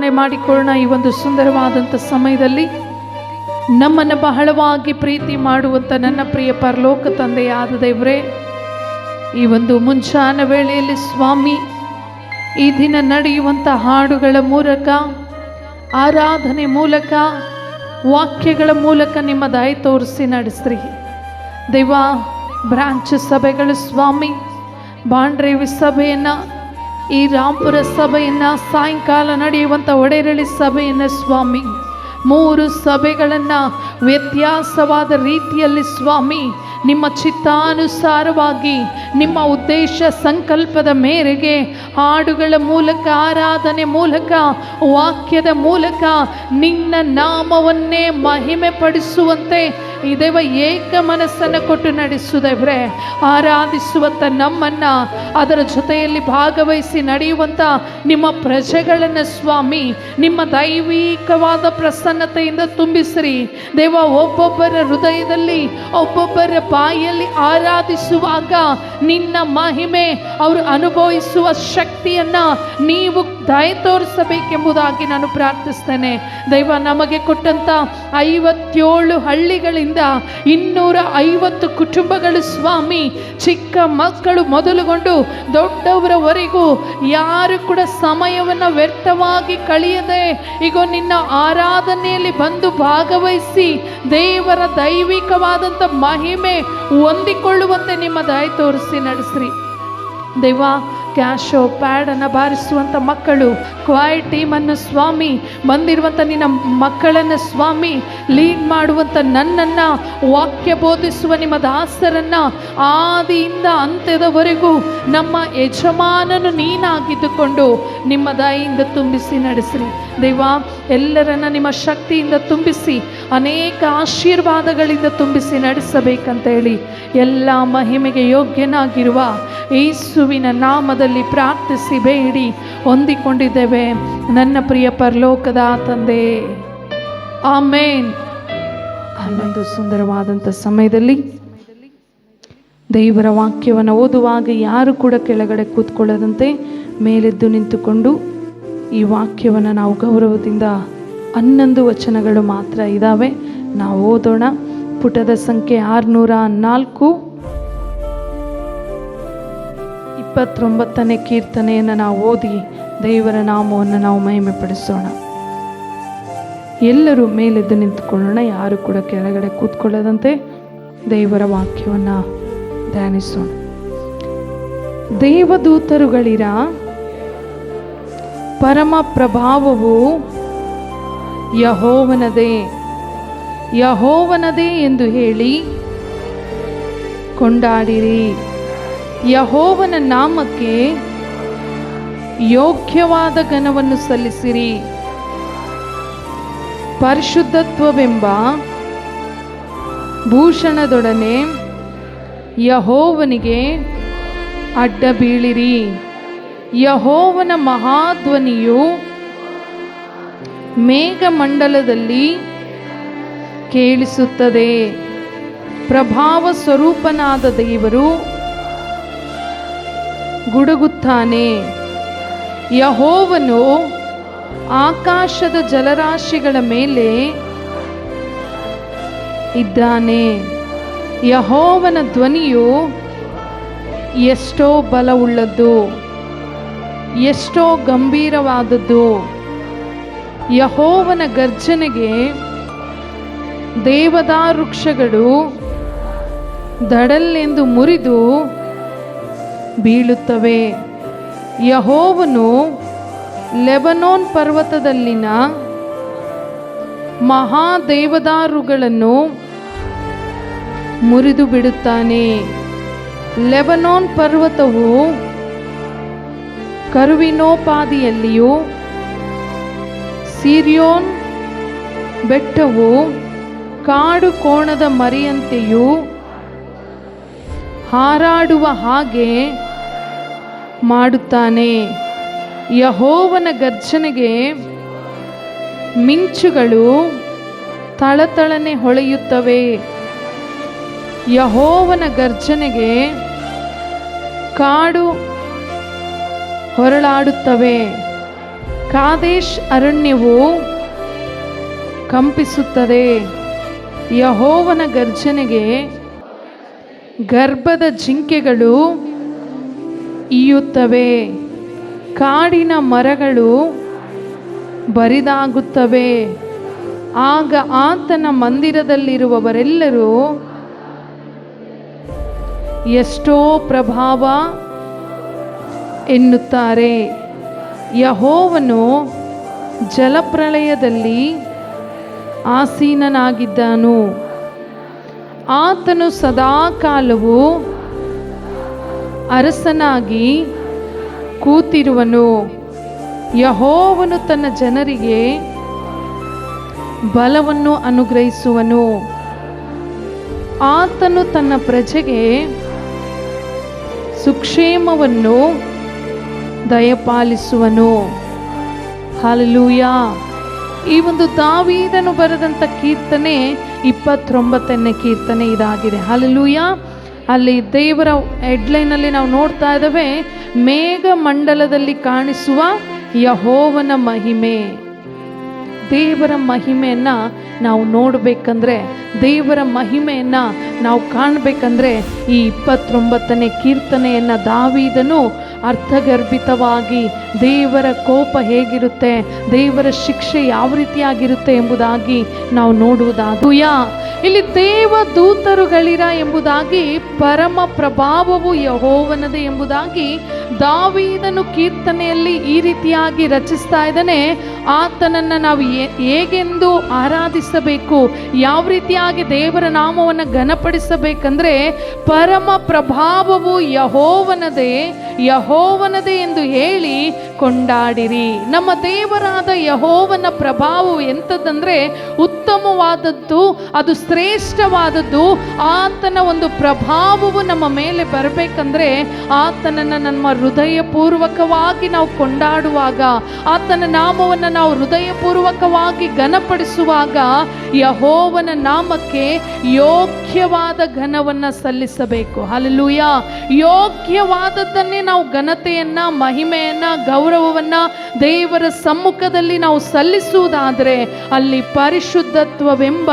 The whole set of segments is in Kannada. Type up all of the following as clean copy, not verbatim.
ಪ್ರಾರ್ಥನೆ ಮಾಡಿಕೊಳ್ಳೋಣ. ಈ ಒಂದು ಸುಂದರವಾದಂಥ ಸಮಯದಲ್ಲಿ ನಮ್ಮನ್ನು ಬಹಳವಾಗಿ ಪ್ರೀತಿ ಮಾಡುವಂಥ ನನ್ನ ಪ್ರಿಯ ಪರಲೋಕ ತಂದೆಯಾದ ದೇವರೇ, ಈ ಒಂದು ಮುಂಚಾನ ವೇಳೆಯಲ್ಲಿ ಸ್ವಾಮಿ, ಈ ದಿನ ನಡೆಯುವಂಥ ಹಾಡುಗಳ ಮೂಲಕ, ಆರಾಧನೆ ಮೂಲಕ, ವಾಕ್ಯಗಳ ಮೂಲಕ ನಿಮ್ಮ ದಯೆ ತೋರಿಸಿ ನಡೆಸ್ರಿ ದೇವ. ಬ್ರಾಂಚ್ ಸಭೆಗಳು ಸ್ವಾಮಿ, ಬಾಂಡ್ರೇವಿ ಸಭೆಯನ್ನು, ಈ ರಾಂಪುರ ಸಭೆಯನ್ನು, ಸಾಯಂಕಾಲ ನಡೆಯುವಂಥ ಒಡೆರಳಿ ಸಭೆಯನ್ನು ಸ್ವಾಮಿ, 3 ಸಭೆಗಳನ್ನು ವ್ಯತ್ಯಾಸವಾದ ರೀತಿಯಲ್ಲಿ ಸ್ವಾಮಿ, ನಿಮ್ಮ ಚಿತ್ತಾನುಸಾರವಾಗಿ, ನಿಮ್ಮ ಉದ್ದೇಶ ಸಂಕಲ್ಪದ ಮೇರೆಗೆ ಹಾಡುಗಳ ಮೂಲಕ, ಆರಾಧನೆ ಮೂಲಕ, ವಾಕ್ಯದ ಮೂಲಕ ನಿನ್ನ ನಾಮವನ್ನೇ ಮಹಿಮೆ ಪಡಿಸುವಂತೆ ಈ ದೇವ ಏಕ ಮನಸ್ಸನ್ನು ಕೊಟ್ಟು ನಡೆಸುವುದೇವ್ರೆ. ಆರಾಧಿಸುವಂಥ ನಮ್ಮನ್ನು, ಅದರ ಜೊತೆಯಲ್ಲಿ ಭಾಗವಹಿಸಿ ನಡೆಯುವಂಥ ನಿಮ್ಮ ಪ್ರಜೆಗಳನ್ನು ಸ್ವಾಮಿ, ನಿಮ್ಮ ದೈವಿಕವಾದ ಪ್ರಸನ್ನತೆಯಿಂದ ತುಂಬಿಸ್ರಿ ದೇವ. ಒಬ್ಬೊಬ್ಬರ ಹೃದಯದಲ್ಲಿ, ಒಬ್ಬೊಬ್ಬರ ಬಾಯಲ್ಲಿ ಆರಾಧಿಸುವಾಗ ನಿನ್ನ ಮಹಿಮೆ ಅವರು ಅನುಭವಿಸುವ ಶಕ್ತಿಯನ್ನು ನೀವು ದಯ ತೋರಿಸಬೇಕೆಂಬುದಾಗಿ ನಾನು ಪ್ರಾರ್ಥಿಸ್ತೇನೆ ದೈವ. ನಮಗೆ ಕೊಟ್ಟಂಥ 57 ಹಳ್ಳಿಗಳಿಂದ 250 ಕುಟುಂಬಗಳು ಸ್ವಾಮಿ, ಚಿಕ್ಕ ಮಕ್ಕಳು ಮೊದಲುಗೊಂಡು ದೊಡ್ಡವರವರೆಗೂ ಯಾರು ಕೂಡ ಸಮಯವನ್ನು ವ್ಯರ್ಥವಾಗಿ ಕಳೆಯದೆ ಈಗ ನಿನ್ನ ಆರಾಧನೆಯಲ್ಲಿ ಬಂದು ಭಾಗವಹಿಸಿ ದೇವರ ದೈವಿಕವಾದಂಥ ಮಹಿಮೆ ಹೊಂದಿಕೊಳ್ಳುವಂತೆ ನಿಮ್ಮ ದಯ ತೋರಿಸಿ ನಡೆಸ್ರಿ ದೇವ. ಕ್ಯಾಶೋ ಪ್ಯಾಡನ್ನು ಬಾರಿಸುವಂಥ ಮಕ್ಕಳು, ಕ್ವಾಯ್ ಟೀಮನ್ನು ಸ್ವಾಮಿ, ಬಂದಿರುವಂಥ ನಿನ್ನ ಮಕ್ಕಳನ್ನು ಸ್ವಾಮಿ, ಲೀಡ್ ಮಾಡುವಂಥ ನನ್ನನ್ನು, ವಾಕ್ಯ ಬೋಧಿಸುವ ನಿಮ್ಮ ದಾಸರನ್ನು ಆದಿಯಿಂದ ಅಂತ್ಯದವರೆಗೂ ನಮ್ಮ ಯಜಮಾನನು ನೀನಾಗಿದ್ದುಕೊಂಡು ನಿಮ್ಮ ದಯೆಯಿಂದ ತುಂಬಿಸಿ ನಡೆಸ್ರಿ ದೇವ. ಎಲ್ಲರನ್ನ ನಿಮ್ಮ ಶಕ್ತಿಯಿಂದ ತುಂಬಿಸಿ, ಅನೇಕ ಆಶೀರ್ವಾದಗಳಿಂದ ತುಂಬಿಸಿ ನಡೆಸಬೇಕಂತೇಳಿ ಎಲ್ಲ ಮಹಿಮೆಗೆ ಯೋಗ್ಯನಾಗಿರುವ ಯೇಸುವಿನ ನಾಮದಲ್ಲಿ ಪ್ರಾರ್ಥಿಸಿ ಬೇಡಿ ಹೊಂದಿಕೊಂಡಿದ್ದೇವೆ ನನ್ನ ಪ್ರಿಯ ಪರಲೋಕದ ತಂದೆ, ಆಮೇನ್. ಒಂದು ಸುಂದರವಾದಂಥ ಸಮಯದಲ್ಲಿ ದೇವರ ವಾಕ್ಯವನ್ನು ಓದುವಾಗ ಯಾರು ಕೂಡ ಕೆಳಗಡೆ ಕೂತ್ಕೊಳ್ಳದಂತೆ ಮೇಲೆದ್ದು ನಿಂತುಕೊಂಡು ಈ ವಾಕ್ಯವನ್ನು ನಾವು ಗೌರವದಿಂದ 11 ವಚನಗಳು ಮಾತ್ರ ಇದ್ದಾವೆ, ನಾವು ಓದೋಣ. ಪುಟದ ಸಂಖ್ಯೆ 604, 29ನೇ ಕೀರ್ತನೆಯನ್ನು ನಾವು ಓದಿ ದೇವರ ನಾಮವನ್ನು ನಾವು ಮಹಿಮೆ ಪಡಿಸೋಣ. ಎಲ್ಲರೂ ಮೇಲೆದ್ದು ನಿಂತುಕೊಳ್ಳೋಣ, ಯಾರು ಕೂಡ ಕೆಳಗಡೆ ಕೂತ್ಕೊಳ್ಳದಂತೆ ದೇವರ ವಾಕ್ಯವನ್ನು ಧ್ಯಾನಿಸೋಣ. ದೇವದೂತರುಗಳಿರ ಪರಮ ಪ್ರಭಾವವು ಯೆಹೋವನದೇ, ಯೆಹೋವನದೇ ಎಂದು ಹೇಳಿ ಕೊಂಡಾಡಿರಿ. ಯೆಹೋವನ ನಾಮಕ್ಕೆ ಯೋಗ್ಯವಾದ ಘನವನ್ನು ಸಲ್ಲಿಸಿರಿ. ಪರಿಶುದ್ಧತ್ವವೆಂಬ ಭೂಷಣದೊಡನೆ ಯೆಹೋವನಿಗೆ ಅಡ್ಡ ಬೀಳಿರಿ. ಯೆಹೋವನ ಮಹಾಧ್ವನಿಯು ಮೇಘಮಂಡಲದಲ್ಲಿ ಕೇಳಿಸುತ್ತದೆ. ಪ್ರಭಾವ ಸ್ವರೂಪನಾದ ದೇವರು ಗುಡುಗುತ್ತಾನೆ. ಯೆಹೋವನು ಆಕಾಶದ ಜಲರಾಶಿಗಳ ಮೇಲೆ ಇದ್ದಾನೆ. ಯೆಹೋವನ ಧ್ವನಿಯು ಎಷ್ಟೋ ಬಲವುಳ್ಳದ್ದು, ಎಷ್ಟೋ ಗಂಭೀರವಾದದ್ದು. ಯೆಹೋವನ ಗರ್ಜನೆಗೆ ದೇವದಾರು ವೃಕ್ಷಗಳು ದಡಲ್ಲೆಂದು ಮುರಿದು ಬೀಳುತ್ತವೆ. ಯೆಹೋವನು ಲೆಬನೋನ್ ಪರ್ವತದಲ್ಲಿನ ಮಹಾದೇವದಾರುಗಳನ್ನು ಮುರಿದು ಬಿಡುತ್ತಾನೆ. ಲೆಬನೋನ್ ಪರ್ವತವು ಕರುವಿನೋಪಾದಿಯಲ್ಲಿಯೂ, ಸಿರಿಯೋನ್ ಬೆಟ್ಟವು ಕಾಡು ಕೋಣದ ಮರಿಯಂತೆಯೂ ಹಾರಾಡುವ ಹಾಗೆ ಮಾಡುತ್ತಾನೆ. ಯೆಹೋವನ ಗರ್ಜನೆಗೆ ಮಿಂಚುಗಳು ಥಳಥಳನೆ ಹೊಳೆಯುತ್ತವೆ. ಯೆಹೋವನ ಗರ್ಜನೆಗೆ ಕಾಡು ಹೊರಳಾಡುತ್ತವೆ. ಕಾದೇಶ್ ಅರಣ್ಯವು ಕಂಪಿಸುತ್ತದೆ. ಯೆಹೋವನ ಗರ್ಜನೆಗೆ ಗರ್ಭದ ಜಿಂಕೆಗಳು ಈಯುತ್ತವೆ. ಕಾಡಿನ ಮರಗಳು ಬರಿದಾಗುತ್ತವೆ. ಆಗ ಆತನ ಮಂದಿರದಲ್ಲಿರುವವರೆಲ್ಲರೂ ಎಷ್ಟೋ ಪ್ರಭಾವ ಎನ್ನುತ್ತಾರೆ. ಯೆಹೋವನು ಜಲಪ್ರಳಯದಲ್ಲಿ ಆಸೀನನಾಗಿದ್ದನು. ಆತನು ಸದಾಕಾಲವು ಅರಸನಾಗಿ ಕೂತಿರುವನು. ಯೆಹೋವನು ತನ್ನ ಜನರಿಗೆ ಬಲವನ್ನು ಅನುಗ್ರಹಿಸುವನು. ಆತನು ತನ್ನ ಪ್ರಜೆಗೆ ಸುಕ್ಷೇಮವನ್ನು ದಯಪಾಲಿಸುವನು. ಹಲ್ಲೆಲೂಯಾ. ಈ ಒಂದು ದಾವೀದನು ಬರೆದಂಥ ಕೀರ್ತನೆ 29ನೇ ಕೀರ್ತನೆ ಇದಾಗಿದೆ. ಹಲ್ಲೆಲೂಯಾ. ಅಲ್ಲಿ ದೇವರ ಹೆಡ್ಲೈನಲ್ಲಿ ನಾವು ನೋಡ್ತಾ ಇದ್ದೇವೆ, ಮೇಘ ಮಂಡಲದಲ್ಲಿ ಕಾಣಿಸುವ ಯೆಹೋವನ ಮಹಿಮೆ. ದೇವರ ಮಹಿಮೆಯನ್ನು ನಾವು ನೋಡಬೇಕಂದ್ರೆ, ದೇವರ ಮಹಿಮೆಯನ್ನು ನಾವು ಕಾಣಬೇಕಂದ್ರೆ ಈ 29ನೇ ಕೀರ್ತನೆಯನ್ನು ದಾವೀದನು ಅರ್ಥಗರ್ಭಿತವಾಗಿ ದೇವರ ಕೋಪ ಹೇಗಿರುತ್ತೆ, ದೇವರ ಶಿಕ್ಷೆ ಯಾವ ರೀತಿಯಾಗಿರುತ್ತೆ ಎಂಬುದಾಗಿ ನಾವು ನೋಡುವುದಾಗುಯ. ಇಲ್ಲಿ ದೇವ ದೂತರುಗಳಿರ ಎಂಬುದಾಗಿ, ಪರಮ ಪ್ರಭಾವವು ಯೆಹೋವನದೇ ಎಂಬುದಾಗಿ ದಾವೀದನು ಕೀರ್ತನೆಯಲ್ಲಿ ಈ ರೀತಿಯಾಗಿ ರಚಿಸ್ತಾ ಇದ್ದಾನೆ. ಆತನನ್ನು ನಾವು ಹೇಗೆಂದು ಆರಾಧಿಸಬೇಕು, ಯಾವ ರೀತಿಯಾಗಿ ದೇವರ ನಾಮವನ್ನು ಘನಪಡಿಸಬೇಕಂದ್ರೆ, ಪರಮ ಪ್ರಭಾವವು ಯೆಹೋವನದೇ, ಯೆಹೋವನದೇ ಎಂದು ಹೇಳಿ ಕೊಂಡಾಡಿರಿ. ನಮ್ಮ ದೇವರಾದ ಯೆಹೋವನ ಪ್ರಭಾವವು ಎಂಥದ್ದಂದ್ರೆ ಉತ್ತಮವಾದದ್ದು, ಅದು ಶ್ರೇಷ್ಠವಾದದ್ದು. ಆತನ ಒಂದು ಪ್ರಭಾವವು ನಮ್ಮ ಮೇಲೆ ಬರಬೇಕಂದ್ರೆ ಆತನನ್ನು ನಮ್ಮ ಹೃದಯಪೂರ್ವಕವಾಗಿ ನಾವು ಕೊಂಡಾಡುವಾಗ, ಆತನ ನಾಮವನ್ನು ನಾವು ಹೃದಯಪೂರ್ವಕವಾಗಿ ಘನಪಡಿಸುವಾಗ ಯೆಹೋವನ ನಾಮಕ್ಕೆ ಯೋಗ್ಯವಾದ ಘನವನ್ನು ಸಲ್ಲಿಸಬೇಕು. ಹಲ್ಲೆಲೂಯಾ. ಯೋಗ್ಯವಾದದ್ದನ್ನೇ ನಾವು ಘನತೆಯನ್ನ, ಮಹಿಮೆಯನ್ನ, ಗೌರವವನ್ನ ದೇವರ ಸಮ್ಮುಖದಲ್ಲಿ ನಾವು ಸಲ್ಲಿಸುವುದಾದರೆ ಅಲ್ಲಿ ಪರಿಶುದ್ಧತ್ವವೆಂಬ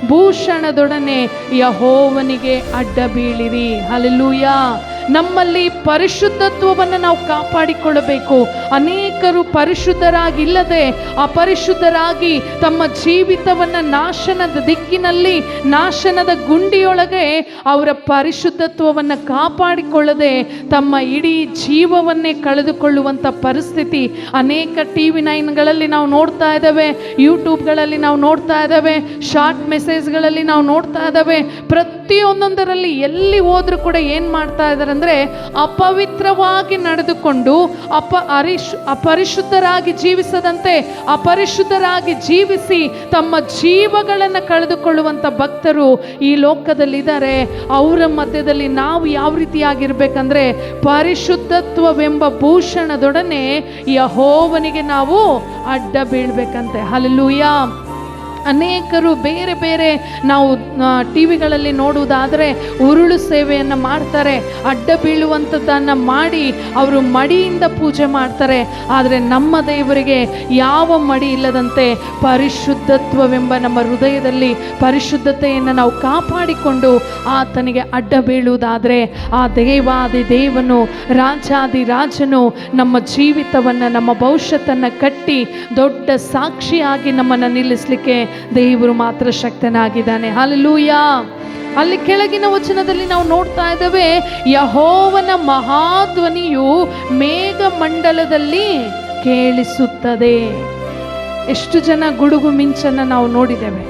ಭೂಷಣದೊಡನೆ ಯೆಹೋವನಿಗೆ ಅಡ್ಡ ಬೀಳಿರಿ. ಹಲ್ಲೆಲೂಯಾ. ನಮ್ಮಲ್ಲಿ ಪರಿಶುದ್ಧತ್ವವನ್ನು ನಾವು ಕಾಪಾಡಿಕೊಳ್ಳಬೇಕು. ಅನೇಕರು ಪರಿಶುದ್ಧರಾಗಿಲ್ಲದೆ ಅಪರಿಶುದ್ಧರಾಗಿ ತಮ್ಮ ಜೀವಿತವನ್ನು ನಾಶನದ ದಿಕ್ಕಿನಲ್ಲಿ, ನಾಶನದ ಗುಂಡಿಯೊಳಗೆ ಅವರ ಪರಿಶುದ್ಧತ್ವವನ್ನು ಕಾಪಾಡಿಕೊಳ್ಳದೆ ತಮ್ಮ ಇಡೀ ಜೀವವನ್ನೇ ಕಳೆದುಕೊಳ್ಳುವಂಥ ಪರಿಸ್ಥಿತಿ ಅನೇಕ TV9ಗಳಲ್ಲಿ ನಾವು ನೋಡ್ತಾ ಇದ್ದೇವೆ, ಯೂಟ್ಯೂಬ್ಗಳಲ್ಲಿ ನಾವು ನೋಡ್ತಾ ಇದ್ದೇವೆ, ಶಾರ್ಟ್ ಮೆಸೇಜ್ಗಳಲ್ಲಿ ನಾವು ನೋಡ್ತಾ ಇದ್ದೇವೆ. ಪ್ರತಿಯೊಂದೊಂದರಲ್ಲಿ ಎಲ್ಲಿ ಹೋದ್ರೂ ಕೂಡ ಏನು ಮಾಡ್ತಾ ಇದ್ದಾರೆ ಅಂದರೆ, ಅಪವಿತ್ರವಾಗಿ ನಡೆದುಕೊಂಡು ಅಪರಿಶುದ್ಧರಾಗಿ ಜೀವಿಸದಂತೆ ಅಪರಿಶುದ್ಧರಾಗಿ ಜೀವಿಸಿ ತಮ್ಮ ಜೀವಗಳನ್ನು ಕಳೆದುಕೊಳ್ಳುವಂಥ ಭಕ್ತರು ಈ ಲೋಕದಲ್ಲಿದ್ದಾರೆ. ಅವರ ಮಧ್ಯದಲ್ಲಿ ನಾವು ಯಾವ ರೀತಿಯಾಗಿರ್ಬೇಕಂದ್ರೆ, ಪರಿಶುದ್ಧತ್ವವೆಂಬ ಭೂಷಣದೊಡನೆ ಯೆಹೋವನಿಗೆ ನಾವು ಅಡ್ಡ ಬೀಳ್ಬೇಕಂತೆ. ಹಲ್ಲೆಲೂಯಾ. ಅನೇಕರು ಬೇರೆ ಬೇರೆ ನಾವು TV ಗಳಲ್ಲಿ ನೋಡುವುದಾದರೆ ಉರುಳು ಸೇವೆಯನ್ನು ಮಾಡ್ತಾರೆ, ಅಡ್ಡ ಬೀಳುವಂಥದ್ದನ್ನು ಮಾಡಿ ಅವರು ಮಡಿಯಿಂದ ಪೂಜೆ ಮಾಡ್ತಾರೆ. ಆದರೆ ನಮ್ಮ ದೇವರಿಗೆ ಯಾವ ಮಡಿ ಇಲ್ಲದಂತೆ ಪರಿಶುದ್ಧತ್ವವೆಂಬ ನಮ್ಮ ಹೃದಯದಲ್ಲಿ ಪರಿಶುದ್ಧತೆಯನ್ನು ನಾವು ಕಾಪಾಡಿಕೊಂಡು ಆತನಿಗೆ ಅಡ್ಡ ಬೀಳುವುದಾದರೆ ಆ ದೇವಾದಿ ದೇವನು, ರಾಜಾದಿ ರಾಜನು ನಮ್ಮ ಜೀವಿತವನ್ನು, ನಮ್ಮ ಭವಿಷ್ಯತನ್ನು ಕಟ್ಟಿ ದೊಡ್ಡ ಸಾಕ್ಷಿಯಾಗಿ ನಮ್ಮನ್ನು ನಿಲ್ಲಿಸಲಿಕ್ಕೆ ದೇವರು ಮಾತ್ರ ಶಕ್ತನಾಗಿದ್ದಾನೆ. ಹಲ್ಲೆಲೂಯಾ. ಅಲ್ಲಿ ಕೆಳಗಿನ ವಚನದಲ್ಲಿ ನಾವು ನೋಡ್ತಾ ಇದ್ದೇವೆ, ಯೆಹೋವನ ಮಹಾಧ್ವನಿಯು ಮೇಘ ಮಂಡಲದಲ್ಲಿ ಕೇಳಿಸುತ್ತದೆ. ಎಷ್ಟು ಜನ ಗುಡುಗು ಮಿಂಚನ್ನು ನಾವು ನೋಡಿದ್ದೇವೆ.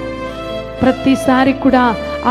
ಪ್ರತಿ ಸಾರಿ ಕೂಡ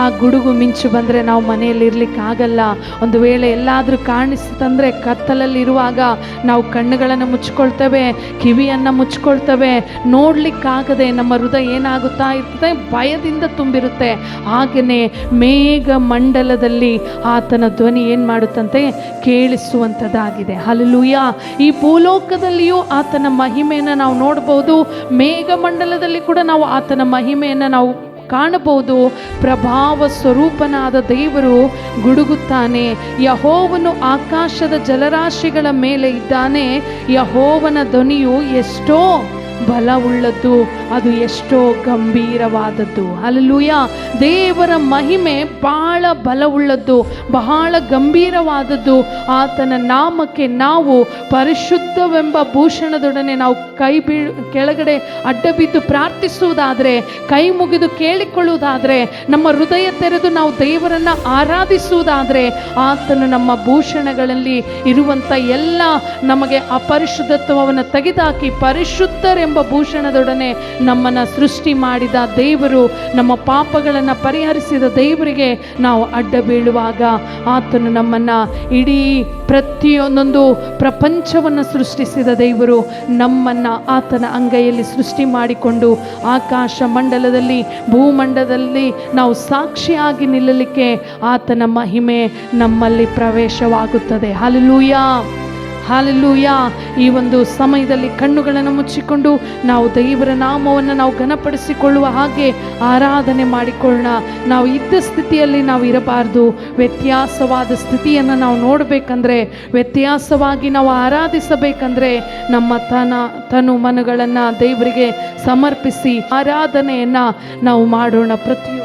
ಆ ಗುಡುಗು ಮಿಂಚು ಬಂದರೆ ನಾವು ಮನೆಯಲ್ಲಿ ಇರಲಿಕ್ಕಾಗಲ್ಲ. ಒಂದು ವೇಳೆ ಎಲ್ಲಾದರೂ ಕಾಣಿಸ್ತಂದರೆ ಕತ್ತಲಲ್ಲಿರುವಾಗ ನಾವು ಕಣ್ಣುಗಳನ್ನು ಮುಚ್ಕೊಳ್ತೇವೆ, ಕಿವಿಯನ್ನು ಮುಚ್ಕೊಳ್ತೇವೆ, ನೋಡಲಿಕ್ಕಾಗದೆ ನಮ್ಮ ಹೃದಯ ಏನಾಗುತ್ತಾ ಇರ್ತದೆ, ಭಯದಿಂದ ತುಂಬಿರುತ್ತೆ. ಹಾಗೆಯೇ ಮೇಘ ಮಂಡಲದಲ್ಲಿ ಆತನ ಧ್ವನಿ ಏನು ಮಾಡುತ್ತಂತೆ, ಕೇಳಿಸುವಂಥದ್ದಾಗಿದೆ. ಹಲ್ಲೆಲೂಯಾ. ಈ ಭೂಲೋಕದಲ್ಲಿಯೂ ಆತನ ಮಹಿಮೆಯನ್ನು ನಾವು ನೋಡ್ಬೋದು, ಮೇಘ ಮಂಡಲದಲ್ಲಿ ಕೂಡ ನಾವು ಆತನ ಮಹಿಮೆಯನ್ನು ನಾವು ಕಾಣಬಹುದು. ಪ್ರಭಾವ ಸ್ವರೂಪನಾದ ದೇವರು ಗುಡುಗುತ್ತಾನೆ. ಯೆಹೋವನು ಆಕಾಶದ ಜಲರಾಶಿಗಳ ಮೇಲೆ ಇದ್ದಾನೆ. ಯೆಹೋವನ ಧ್ವನಿಯು ಎಷ್ಟೋ ಬಲವುಳ್ಳದ್ದು, ಅದು ಎಷ್ಟೋ ಗಂಭೀರವಾದದ್ದು. ಹಲ್ಲೆಲೂಯಾ. ದೇವರ ಮಹಿಮೆ ಬಹಳ ಬಲವುಳ್ಳದ್ದು, ಬಹಳ ಗಂಭೀರವಾದದ್ದು. ಆತನ ನಾಮಕ್ಕೆ ನಾವು ಪರಿಶುದ್ಧವೆಂಬ ಭೂಷಣದೊಡನೆ ನಾವು ಕೆಳಗಡೆ ಅಡ್ಡ ಬಿದ್ದು ಪ್ರಾರ್ಥಿಸುವುದಾದರೆ, ಕೈ ಮುಗಿದು ಕೇಳಿಕೊಳ್ಳುವುದಾದರೆ, ನಮ್ಮ ಹೃದಯ ತೆರೆದು ನಾವು ದೇವರನ್ನು ಆರಾಧಿಸುವುದಾದರೆ, ಆತನು ನಮ್ಮ ಭೂಷಣಗಳಲ್ಲಿ ಇರುವಂಥ ಎಲ್ಲ ನಮಗೆ ಅಪರಿಶುದ್ಧತ್ವವನ್ನು ತೆಗೆದುಹಾಕಿ ಪರಿಶುದ್ಧರೆಂಬ ಭೂಷಣದೊಡನೆ ನಮ್ಮನ್ನು ಸೃಷ್ಟಿ ಮಾಡಿದ ದೇವರು, ನಮ್ಮ ಪಾಪಗಳನ್ನು ಪರಿಹರಿಸಿದ ದೇವರಿಗೆ ನಾವು ಅಡ್ಡ ಬೀಳುವಾಗ ಆತನು ನಮ್ಮನ್ನು, ಇಡೀ ಪ್ರತಿಯೊಂದೊಂದು ಪ್ರಪಂಚವನ್ನು ಸೃಷ್ಟಿಸಿದ ದೇವರು ನಮ್ಮನ್ನು ಆತನ ಅಂಗೈಯಲ್ಲಿ ಸೃಷ್ಟಿ ಮಾಡಿಕೊಂಡು ಆಕಾಶ ಮಂಡಲದಲ್ಲಿ ಭೂಮಂಡಲದಲ್ಲಿ ನಾವು ಸಾಕ್ಷಿಯಾಗಿ ನಿಲ್ಲಲಿಕ್ಕೆ ಆತನ ಮಹಿಮೆ ನಮ್ಮಲ್ಲಿ ಪ್ರವೇಶವಾಗುತ್ತದೆ. Hallelujah, hallelujah. ಈ ಒಂದು ಸಮಯದಲ್ಲಿ ಕಣ್ಣುಗಳನ್ನು ಮುಚ್ಚಿಕೊಂಡು ನಾವು ದೇವರ ನಾಮವನ್ನು ನಾವು ಘನಪಡಿಸಿಕೊಳ್ಳುವ ಹಾಗೆ ಆರಾಧನೆ ಮಾಡಿಕೊಳ್ಳೋಣ. ನಾವು ಇದ್ದ ಸ್ಥಿತಿಯಲ್ಲಿ ನಾವು ಇರಬಾರ್ದು. ವ್ಯತ್ಯಾಸವಾದ ಸ್ಥಿತಿಯನ್ನು ನಾವು ನೋಡಬೇಕಂದ್ರೆ, ವ್ಯತ್ಯಾಸವಾಗಿ ನಾವು ಆರಾಧಿಸಬೇಕಂದ್ರೆ ನಮ್ಮ ತನು ಮನಗಳನ್ನು ದೇವರಿಗೆ ಸಮರ್ಪಿಸಿ ಆರಾಧನೆಯನ್ನು ನಾವು ಮಾಡೋಣ. ಪ್ರತಿಯೊಂದು